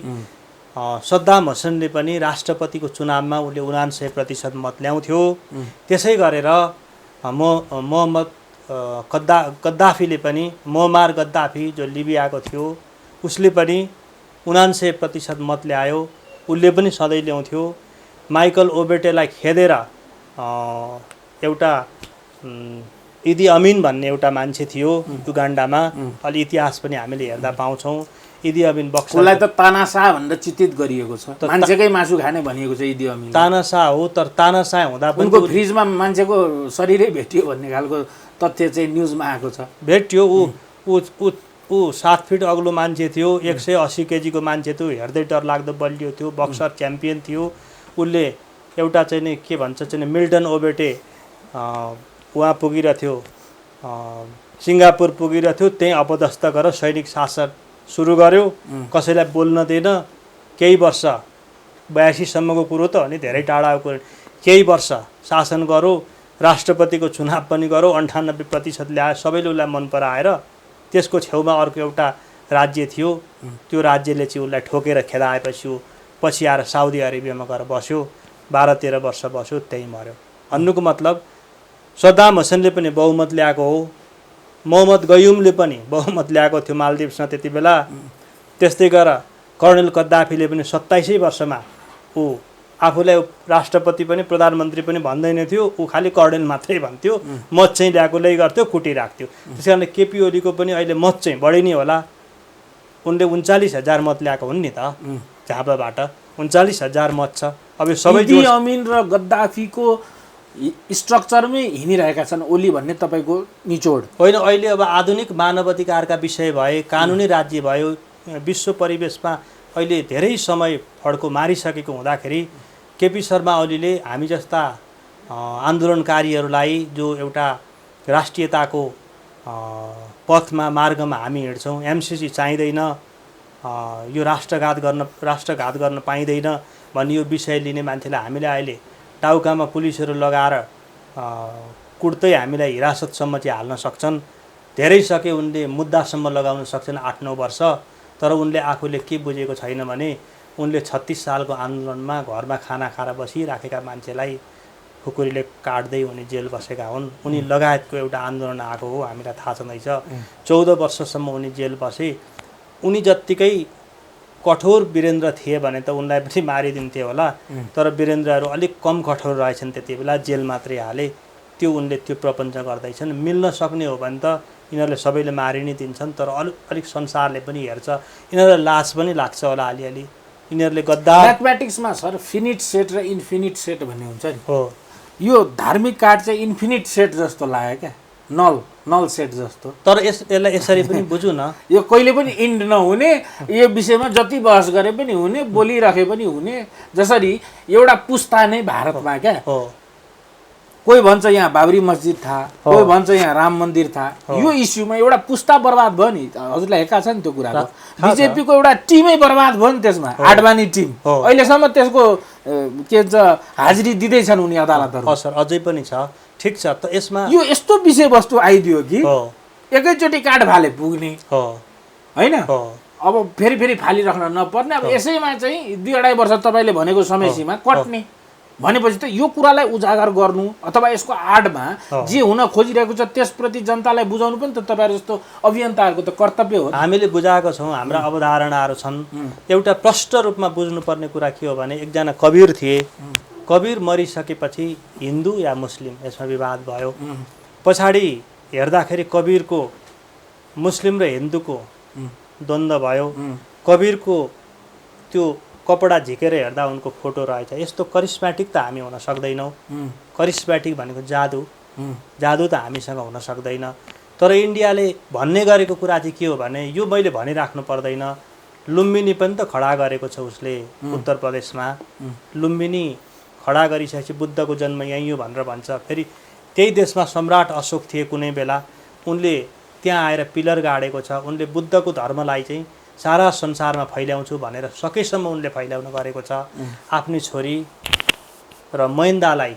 सद्दाम हुसेनले पनि राष्ट्रपतिको चुनावमा उसले 79% मत ल्याउँथ्यो। त्यसै गरेर मोहम्मद गद्दाफीले पनि, मोहम्मद गद्दाफी जो लिबियाको थियो, उसले पनि 79% मत ल्यायो। उसले पनि सधैँ ल्याउँथ्यो। माइकल ओबेटेलाई खेदेर एउटा इदी अमिन भन्ने एउटा मान्छे थियो युगान्डामा, अलि इतिहास पनि हामीले हेर्दा पाउँछौँ। इदी अमिन बक्सर, उसलाई त तानाशाह भनेर चित्रित गरिएको छ, मान्छेकै मासु खाने भनिएको छ इदी अमिन। तानाशाह हो, तर तानाशाह हुँदा पनि उनको फ्रिजमा मान्छेको शरीरै भेटियो भन्ने खालको तथ्य चाहिँ न्युजमा आएको छ। भेटियो। ऊ 7 फिट अग्लो मान्छे थियो, 180 केजीको मान्छे थियो, हेर्दै डरलाग्दो बलियो थियो, बक्सर च्याम्पियन थियो। उसले एउटा चाहिँ नि के भन्छ चाहिँ मिल्टन ओबेटे उहाँ पुगिरहेको थियो, सिङ्गापुर पुगिरहेको थियो, त्यहीँ अपदस्थ गरेर सैनिक शासन सुरु गर्यो। कसैलाई बोल्न दिएन। केही वर्ष 82 सम्मको कुरो त अनि धेरै टाढाको कुरो। केही वर्ष शासन गरो, राष्ट्रपतिको चुनाव पनि गरो, 98% ल्यायो। सबैले उसलाई मन पराएर त्यसको छेउमा अर्को एउटा राज्य थियो, त्यो राज्यले चाहिँ उसलाई ठोकेर खेदाएपछि ऊ पछि आएर साउदी अरेबियामा गएर बस्यो। 12-13 वर्ष बस्यो, त्यहीँ मऱ्यो। भन्नुको मतलब सद्दाम हुसेनले पनि बहुमत ल्याएको हो, मोहम्मद गयुमले पनि बहुमत ल्याएको थियो मालदिप्समा त्यति बेला। त्यस्तै गरेर कर्णेल गद्दाफीले पनि 27 वर्षमा ऊ आफूलाई राष्ट्रपति पनि प्रधानमन्त्री पनि भन्दैन थियो, ऊ खालि कर्णेल मात्रै भन्थ्यो। मत चाहिँ ल्याएकोले गर्थ्यो, कुटिराख्थ्यो। त्यस कारणले केपी ओलीको पनि अहिले मत चाहिँ बढी नै होला। उनले 39,000 मत ल्याएको हुन् नि त झापाबाट, 39,000 मत छ। अब यो सबै इदी अमिन र गद्दाफीको स्ट्रक्चरमै हिँडिरहेका छन् ओली भन्ने तपाईँको निचोड होइन। अहिले अब आधुनिक मानवाधिकारका विषय भए, कानुनी राज्य भयो, विश्व परिवेशमा अहिले धेरै समय फड्को मारिसकेको हुँदाखेरि केपी शर्मा ओलीले हामी जस्ता आन्दोलनकारीहरूलाई जो एउटा राष्ट्रियताको पथमा मार्गमा हामी हिँड्छौँ, एमसिसी चाहिँदैन, यो राष्ट्रघात गर्न पाइँदैन भन्ने यो विषय लिने मान्छेलाई हामीले अहिले टाउकामा पुलिसहरू लगाएर कुट्दै हामीलाई हिरासतसम्म चाहिँ हाल्न सक्छन्। धेरै सके उनले मुद्दासम्म लगाउन सक्छन् 8-9 वर्ष। तर उनले आफूले के बुझेको छैन भने उनले 36 सालको आन्दोलनमा घरमा खाना खाएर बसिराखेका मान्छेलाई खुकुरीले काट्दै उनी जेल बसेका हुन्। उनी लगायतको एउटा आन्दोलन आएको हो, हामीलाई थाहा छँदैछ। 14 वर्षसम्म उनी जेल बसे। उनी जत्तिकै कठोर वीरेन्द्र थिए भने त उनलाई पनि मारिदिन्थे होला, तर वीरेन्द्रहरू अलिक कम कठोर रहेछन् त्यति बेला, जेल मात्रै हाले। त्यो उनले त्यो प्रपञ्च गर्दैछन्। मिल्न सक्ने हो भने त यिनीहरूले सबैले मारि नै दिन्छन्, तर अलिक संसारले पनि हेर्छ, यिनीहरूलाई लाज पनि लाग्छ होला अलिअलि। यिनीहरूले गद्दार म्याथमेटिक्समा सर फिनिट सेट र इन्फिनिट सेट भन्ने हुन्छ नि हो। यो धार्मिक कार्ड चाहिँ इन्फिनिट सेट जस्तो लाग्यो क्या, नल सेट जस्तो। तर यसलाई यसरी पनि बुझौँ न, यो कहिले पनि इन्ड नहुने, यो विषयमा जति बहस गरे पनि हुने, बोलिराखे पनि हुने। जसरी एउटा पुस्ता नै भारतमा क्या, कोही भन्छ यहाँ बाबरी मस्जिद था, कोही भन्छ यहाँ राम मन्दिर था। यो इस्युमा एउटा पुस्ता बर्बाद भयो नि, हजुरलाई हेका छ नि त्यो कुराको। बिजेपीको एउटा टिमै बर्बाद भयो नि त्यसमा, आडवाणी टिम। अहिलेसम्म त्यसको के भन्छ हाजिरी दिँदैछन् उनी अदालतहरू। सर अझै पनि छ, ठिक छ। त यसमा यो यस्तो विषयवस्तु आइदियो कि एकैचोटि काठ फाले पुग्ने होइन, अब फेरि फालिराख्न नपर्ने। अब यसैमा चाहिँ 2-2.5 वर्ष तपाईँले भनेको समय सीमा कट्ने भनेपछि त यो कुरालाई उजागर गर्नु अथवा यसको आडमा जे हुन खोजिरहेको छ त्यसप्रति जनतालाई बुझाउनु पनि त तपाईँहरू जस्तो अभियन्ताहरूको त कर्तव्य हो। हामीले बुझाएको छौँ, हाम्रा अवधारणाहरू छन्। एउटा प्रष्ट रूपमा बुझ्नुपर्ने कुरा के हो भने एकजना कवीर थिए, कवीर मरिसकेपछि हिन्दू या मुस्लिम यसमा विवाद भयो। पछाडि हेर्दाखेरि कवीरको मुस्लिम र हिन्दूको द्वन्द्व भयो। कवीरको त्यो कपडा झिकेर हेर्दा उनको फोटो रहेछ। यस्तो करिस्मेटिक त हामी हुन सक्दैनौँ। करिस्मेटिक भनेको जादु, जादु त हामीसँग हुन सक्दैन। तर इन्डियाले भन्ने गरेको कुरा चाहिँ के हो भने, यो मैले भनिराख्नु पर्दैन, लुम्बिनी पनि त खडा गरेको छ उसले उत्तर प्रदेशमा। लुम्बिनी खडा गरिसकेपछि बुद्धको जन्म यहीँ हो भनेर भन्छ। फेरि त्यही देशमा सम्राट अशोक थिए कुनै बेला, उनले त्यहाँ आएर पिलर गाडेको छ। उनले बुद्धको धर्मलाई चाहिँ सारा संसारमा फैल्याउँछु भनेर सकेसम्म उनले फैल्याउन गरेको छ। आफ्नी छोरी र महेन्दालाई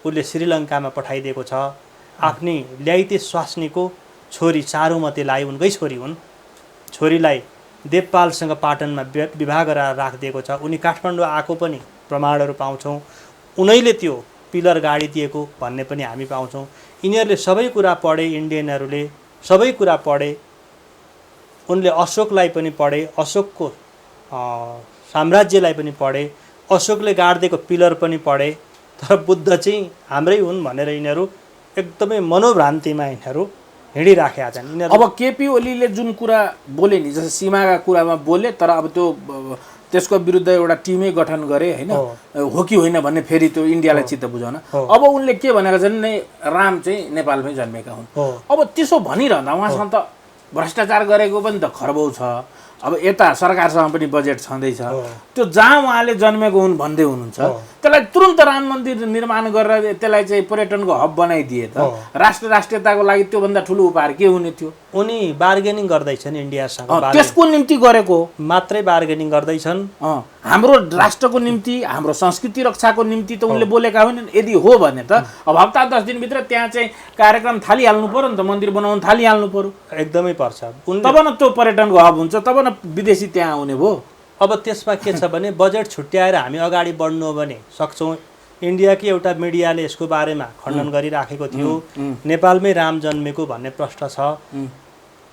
उसले श्रीलङ्कामा पठाइदिएको छ। आफ्नी ल्याइते स्वास्नीको छोरी चारुमतीलाई, उनकै छोरी हुन्, छोरीलाई देवपालसँग पाटनमा विवाह गरेर राखिदिएको छ। उनी काठमाडौँ आएको पनि प्रमाणहरू पाउँछौँ। उनैले त्यो पिलर गाडिदिएको भन्ने पनि हामी पाउँछौँ। यिनीहरूले सबै कुरा पढे, इन्डियनहरूले सबै कुरा पढे। उनले अशोकलाई पनि पढे, अशोकको साम्राज्यलाई पनि पढे, अशोकले गाडिदिएको पिलर पनि पढे। तर बुद्ध चाहिँ हाम्रै हुन् भनेर यिनीहरू एकदमै मनोभ्रान्तिमा यिनीहरू हिँडिराखेका छन्। अब केपी ओलीले जुन कुरा बोले नि, जस्तो सीमाका कुरामा बोले, तर अब त्यो त्यसको विरुद्ध एउटा टिमै गठन गरे होइन, हो कि होइन भन्ने फेरि त्यो इन्डियालाई चित्त बुझाउन। अब उनले के भनेका छन् नै, राम चाहिँ नेपालमै जन्मेका हुन्। अब त्यसो भनिरहँदा उहाँसँग त भ्रष्टाचार गरेको पनि त खर्बौ छ। अब यता सरकारसँग पनि बजेट छँदैछ, त्यो जहाँ उहाँले जन्मेको हुन् भन्दै हुनुहुन्छ, त्यसलाई तुरुन्त राम मन्दिर निर्माण गरेर त्यसलाई चाहिँ पर्यटनको हब बनाइदिए त राष्ट्रियताको लागि त्योभन्दा ठुलो उपहार के हुने थियो? उनी बार्गेनिङ गर्दैछन् इन्डियासँग, त्यसको निम्ति गरेको मात्रै बार्गेनिङ गर्दैछन्। हाम्रो राष्ट्रको निम्ति, हाम्रो संस्कृति रक्षाको निम्ति त उनले बोलेका होइनन्। यदि हो भने त अब हप्ता 10 दिनभित्र त्यहाँ चाहिँ कार्यक्रम थालिहाल्नु पर्यो नि त, मन्दिर बनाउनु थालिहाल्नु पर्यो। एकदमै पर्छ, तब न त्यो पर्यटनको हब हुन्छ, तब न विदेशी त्यहाँ आउने भयो। अब त्यसमा के छ भने बजेट छुट्याएर हामी अगाडि बढ्नु हो भने सक्छौँ। इन्डियाकै एउटा मिडियाले यसको बारेमा खण्डन गरिराखेको थियो, नेपालमै राम जन्मेको भन्ने प्रश्न छ।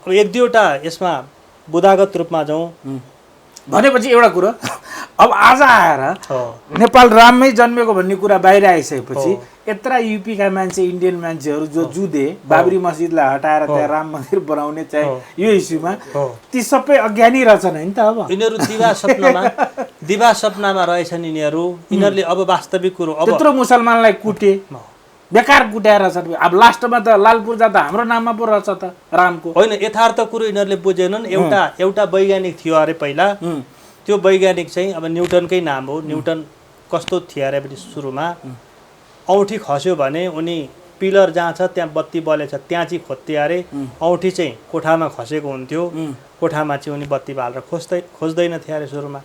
अब एक दुईवटा यसमा बुदागत रूपमा जाउँ भनेपछि एउटा कुरो, अब आज आएर नेपाल राममै जन्मेको भन्ने कुरा बाहिर आइसकेपछि यत्रा युपीका मान्छे, इन्डियन मान्छेहरू जो जुधे बाबरी मस्जिदलाई हटाएर त्यहाँ राम मन्दिर बनाउने चाहिँ यो इस्युमा, ती सबै अज्ञानी रहेछन् होइन त। अब यिनीहरू दिवा सपनामा रहेछन् यिनीहरूले अब वास्तविक कुरो, अब त्यत्रो मुसलमानलाई कुटे, बेकार कुट्याएर छन्। अब लास्टमा त लाल पूर्जा त हाम्रो नाममा पो रहेछ त रामको, होइन? यथार्थ कुरो यिनीहरूले बुझेनन्। एउटा वैज्ञानिक थियो अरे पहिला, त्यो वैज्ञानिक चाहिँ अब न्युटनकै नाम हो। न्युटन कस्तो थियो अरे भने, सुरुमा औँठी खस्यो भने उनी पिलर जहाँ छ त्यहाँ बत्ती बलेछ त्यहाँ चाहिँ खोज्थे अरे। औँठी चाहिँ कोठामा खसेको हुन्थ्यो, कोठामा चाहिँ उनी बत्ती बालेर खोज्दैन थिए अरे सुरुमा।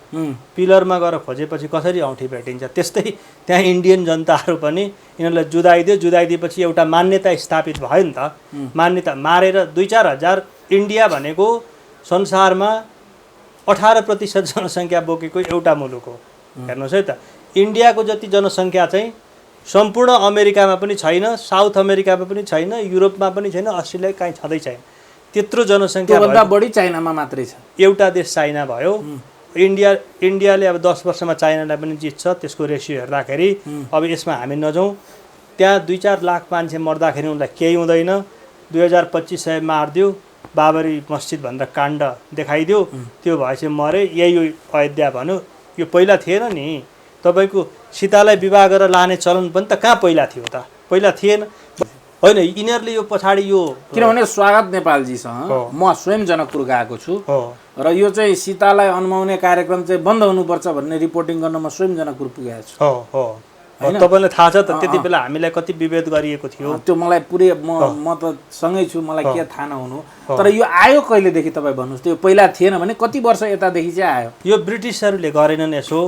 पिलरमा गएर खोजेपछि कसरी औँठी भेटिन्छ, त्यस्तै त्यहाँ इन्डियन जनताहरू पनि यिनीहरूलाई जुदाइदिएपछि एउटा मान्यता स्थापित भयो नि त। मान्यता मारेर 2-4 हजार, इन्डिया भनेको संसारमा 18% जनसङ्ख्या बोकेको एउटा मुलुक हो। हेर्नुहोस् है त, इन्डियाको जति जनसङ्ख्या चाहिँ सम्पूर्ण अमेरिकामा पनि छैन, साउथ अमेरिकामा पनि छैन, युरोपमा पनि छैन, अस्ट्रेलिया कहीँ छँदै छैन। त्यत्रो जनसङ्ख्या भन्दा बढी चाइनामा मात्रै छ। एउटा देश चाइना भयो। इन्डियाले अब 10 वर्षमा चाइनालाई पनि जित्छ, त्यसको रेसियो हेर्दाखेरि। अब यसमा हामी नजाउँ, त्यहाँ 2-4 लाख मान्छे मर्दाखेरि उनलाई केही हुँदैन। 2025 मारिदियो, बाबरी मस्जिद भनेर काण्ड देखाइदियो, त्यो भएपछि मरे, यही हो अयोध्या भन्यो। यो पहिला थिएन नि। तपाईँको सीतालाई विवाह गरेर लाने चलन पनि त कहाँ पहिला थियो त? पहिला थिएन, होइन? यिनीहरूले यो पछाडि यो, किनभने स्वागत नेपालजीसँग म स्वयं जनकपुर गएको छु र यो चाहिँ सीतालाई अन्माउने कार्यक्रम चाहिँ बन्द हुनुपर्छ भन्ने रिपोर्टिङ गर्न म स्वयं जनकपुर पुगेको छु। तपाईँलाई थाहा छ त त्यति बेला हामीलाई कति विभेद गरिएको थियो? त्यो मलाई पुरै म त सँगै छु, मलाई के थाहा नहुनु। तर यो आयो कहिलेदेखि तपाईँ भन्नुहोस्? त्यो पहिला थिएन भने कति वर्ष यतादेखि चाहिँ आयो? यो ब्रिटिसहरूले गरेनन् यसो।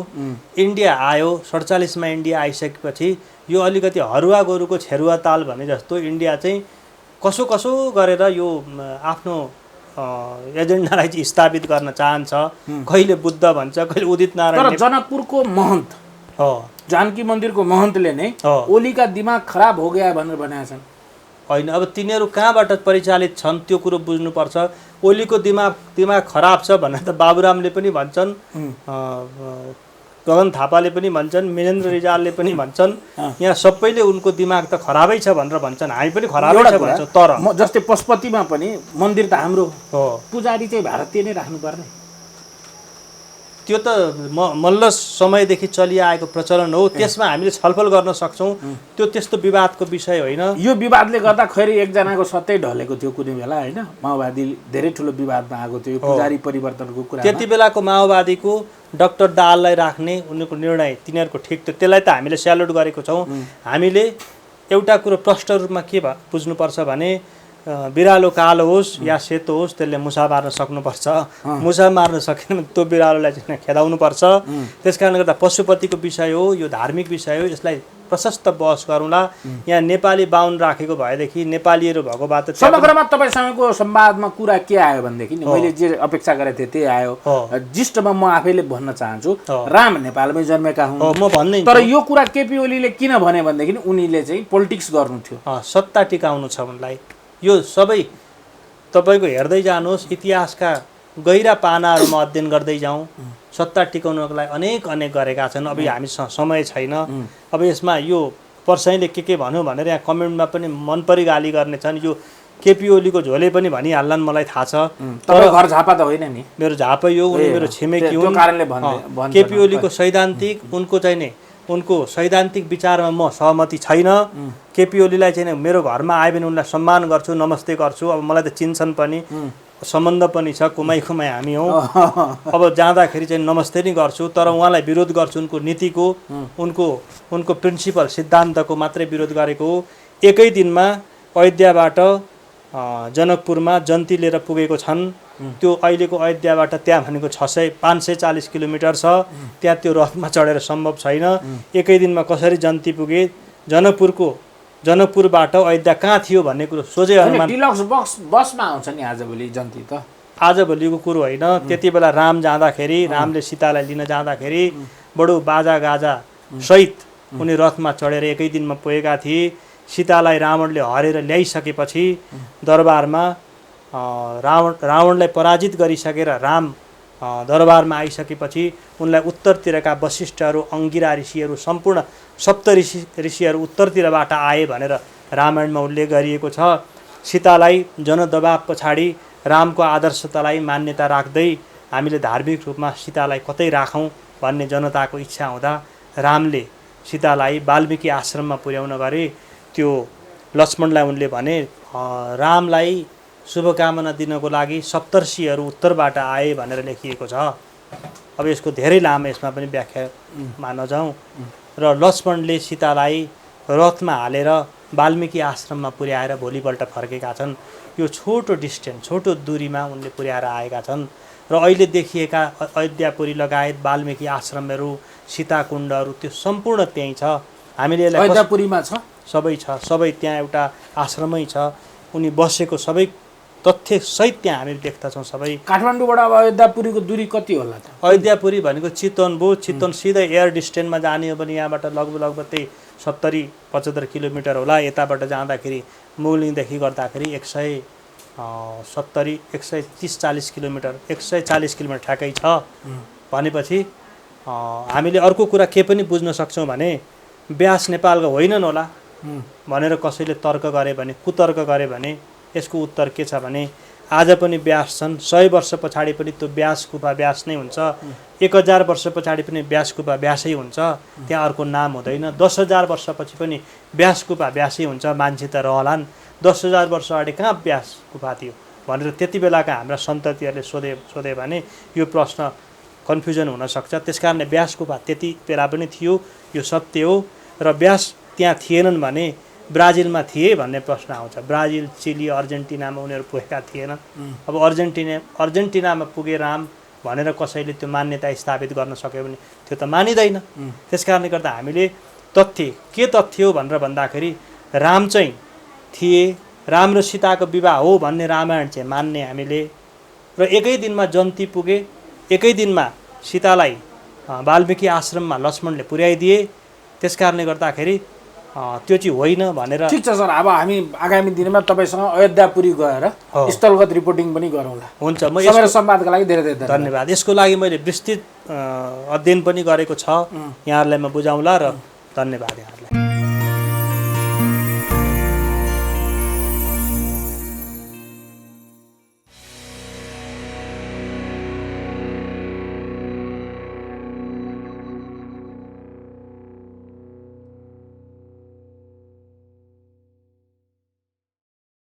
इन्डिया आयो 47मा, इन्डिया आइसकेपछि यो अलिकति हरुवा गोरुको छेरुवा ताल भने जस्तो इन्डिया चाहिँ कसो गरेर यो आफ्नो एजेन्डालाई चाहिँ स्थापित गर्न चाहन्छ। कहिले बुद्ध भन्छ, कहिले उदित नारायण। तर जनकपुरको महन्त, जानकी मन्दिरको महन्तले नै ओलीका दिमाग खराब हो गया भनेर भनेका छन्। होइन, अब तिनीहरू कहाँबाट परिचालित छन् त्यो कुरो बुझ्नुपर्छ। ओलीको दिमाग खराब छ भनेर त बाबुरामले पनि भन्छन्, गगन थापाले पनि भन्छन्, मिनेन्द्र रिजालले पनि भन्छन्। यहाँ सबैले उनको दिमाग त खराबै छ भनेर भन्छन्, हामी पनि खराबै छ भन्छौँ। तर जस्तै पशुपतिमा पनि मन्दिर त हाम्रो हो, पुजारी चाहिँ भारतीय नै राख्नुपर्ने। त्यो त मल्ल समयदेखि चलिआएको प्रचलन हो। त्यसमा हामीले छलफल गर्न सक्छौँ। त्यो त्यस्तो विवादको विषय होइन। यो विवादले गर्दा खैर एकजनाको सत्तै ढलेको थियो कुनै बेला होइन, माओवादी धेरै ठुलो विवादमा आएको थियो पुजारी परिवर्तनको कुरा। त्यति बेलाको माओवादीको डाक्टर दाहाललाई राख्ने उनीहरूको निर्णय तिनीहरूको ठिक थियो, त्यसलाई त हामीले स्यालुट गरेको छौँ। हामीले एउटा कुरो प्रष्ट रूपमा के बुझ्नुपर्छ भने बिरालो कालो होस् या सेतो होस् त्यसले मुसा मार्न सक्नुपर्छ। मुसा मार्न सकेन भने त्यो बिरालोलाई चाहिँ खेदाउनुपर्छ। त्यस कारणले गर्दा पशुपतिको विषय हो, यो धार्मिक विषय हो, यसलाई प्रशस्त बहस गरौँला। यहाँ नेपाली बाहुन राखेको भएदेखि नेपालीहरू भएको भए त समग्रमा तपाईँसँगको संवादमा कुरा के आयो भनेदेखि मैले जे अपेक्षा गरेको थिएँ त्यही आयो। जिस्टमा म आफैले भन्न चाहन्छु राम नेपालमै जन्मेका हुन् म भन्दै, तर यो कुरा केपी ओलीले किन भने भनेदेखि उनीले चाहिँ पोलिटिक्स गर्नु थियो, सत्ता टिकाउनु छ उनलाई। यो सबै तपाईँको हेर्दै जानुहोस्, इतिहासका गहिरा पानाहरूमा अध्ययन गर्दै जाउँ। सत्ता टिकाउनको लागि अनेक गरेका छन्। अब हामीसँग समय छैन। अब यसमा यो पर्साईले के भन्यो भनेर यहाँ कमेन्टमा पनि मनपरी गाली गर्ने छन्। यो केपी ओलीको झोले पनि भनिहाल्लान्, मलाई थाहा छ। तर घर झापा त होइन नि, मेरो झापै हो, उनी मेरो छिमेकी हुन्। केपी ओलीको सैद्धान्तिक उनको सैद्धान्तिक विचारमा म सहमति छैन। केपी ओलीलाई चाहिँ मेरो घरमा आयो भने उनलाई सम्मान गर्छु, नमस्ते गर्छु। अब मलाई त चिन्छन् पनि, सम्बन्ध पनि छ, कुमाई हामी हौँ। अब जाँदाखेरि चाहिँ नमस्ते नै गर्छु, तर उहाँलाई विरोध गर्छु उनको नीतिको, उनको प्रिन्सिपल सिद्धान्तको मात्रै विरोध गरेको हो। एकै दिनमा अयोध्याबाट जनकपुरमा जन्ती लिएर पुगेको छन्। त्यो अहिलेको अयोध्याबाट त्यहाँ भनेको 540 किलोमिटर छ। त्यहाँ त्यो रथमा चढेर सम्भव छैन। एकै दिनमा कसरी जन्ती पुगे, जनकपुरबाट अयोध्या कहाँ थियो भन्ने कुरो सोझै अनुमान। डिलक्स बसमा आउँछ नि आजभोलि जन्ती त, आजभोलिको कुरो होइन। त्यति बेला राम जाँदाखेरि, रामले सीतालाई लिन जाँदाखेरि बडो बाजा गाजा सहित उनी रथमा चढेर एकै दिनमा पुगेका थिए। सीतालाई रावणले हरेर ल्याइसकेपछि दरबारमा रावणलाई पराजित गरिसकेर राम दरबारमा आइसकेपछि उनलाई उत्तरतिरका वशिष्ठहरू, अंगिरा ऋषिहरू, सम्पूर्ण सप्त ऋषिहरू उत्तरतिरबाट आए भनेर रामायणमा उल्लेख गरिएको छ। सीतालाई जनदबाब पछाडि रामको आदर्शतालाई मान्यता राख्दै हामीले धार्मिक रूपमा सीतालाई कतै राखौँ भन्ने जनताको इच्छा हुँदा रामले सीतालाई वाल्मीकि आश्रममा पुर्याउन गरे। त्यो लक्ष्मणलाई उनले भने रामलाई शुभकामना दिनको लागि सप्तर्षिहरू उत्तरबाट आए भनेर लेखिएको छ। अब यसको धेरै लामो यसमा पनि व्याख्यामा नजाउँ। र लक्ष्मणले सीतालाई रथमा हालेर वाल्मीकि आश्रममा पुर्याएर भोलिपल्ट फर्केका छन्। यो छोटो डिस्टेन्स, छोटो दूरीमा उनले पुर्याएर आएका छन्। र अहिले देखिएका अयोध्यापुरी लगायत वाल्मीकि आश्रमहरू, सीताकुण्डहरू त्यो सम्पूर्ण त्यहीँ छ। हामीले यसलाई अयोध्यापुरीमा छ, सबै छ, सबै त्यहाँ एउटा आश्रमै छ। उनी बसेको सबै तथ्य सहित त्यहाँ हामी देख्दछौँ। सबै काठमाडौँबाट अब अयोध्यापुरीको दूरी कति होला त? अयोध्यापुरी भनेको चितवन भयो। चितवन सिधै एयर डिस्टेन्समा जाने हो भने यहाँबाट लगभग त्यही 70-75 किलोमिटर होला। यताबाट जाँदाखेरि मुगलिङदेखि गर्दाखेरि 130-140 किलोमिटर, 140 किलोमिटर ठ्याक्कै छ। भनेपछि हामीले अर्को कुरा के पनि बुझ्न सक्छौँ भने ब्यास नेपालको होइनन् होला भनेर कसैले तर्क गरे भने, कुतर्क गरे भने यसको उत्तर के छ भने आज पनि ब्यास छन्। 100 वर्ष पछाडि पनि त्यो ब्यास गुफा ब्यास नै हुन्छ। 1000 वर्ष पछाडि पनि ब्यास गुफा ब्यासै हुन्छ, त्यहाँ अर्को नाम हुँदैन। 10,000 वर्षपछि पनि ब्यास गुफा ब्यासै हुन्छ, मान्छे त रहलान्। 10,000 वर्ष अगाडि कहाँ ब्यास गुफा थियो भनेर त्यति बेलाका हाम्रा सन्ततिहरूले सोधे भने यो प्रश्न कन्फ्युजन हुनसक्छ। त्यस कारणले ब्यास गुफा त्यति बेला पनि थियो, यो सत्य हो। र ब्यास त्यहाँ थिएनन् भने ब्राजिलमा थिए भन्ने प्रश्न आउँछ। ब्राजिल, चिली, अर्जेन्टिनामा उनीहरू पुगेका थिएनन्। अब अर्जेन्टिनामा पुगे राम भनेर कसैले त्यो मान्यता स्थापित गर्न सक्यो भने त्यो त मानिँदैन। त्यस कारणले गर्दा हामीले के तथ्य हो भनेर भन्दाखेरि राम चाहिँ थिए, राम र सीताको विवाह हो भन्ने रामायण चाहिँ मान्ने हामीले। र एकै दिनमा जन्ती पुगे, एकै दिनमा सीतालाई वाल्मीकि आश्रममा लक्ष्मणले पुर्याइदिए। त्यस कारणले गर्दाखेरि त्यो चाहिँ होइन भनेर। ठिक छ सर, अब हामी आगामी दिनमा तपाईँसँग अयोध्यापुरी गएर स्थलगत रिपोर्टिङ पनि गरौँला। हुन्छ, म यो संवादका लागि धेरै धेरै धन्यवाद। यसको लागि मैले विस्तृत अध्ययन पनि गरेको छ, यहाँहरूलाई म बुझाउँला। र धन्यवाद यहाँहरूलाई।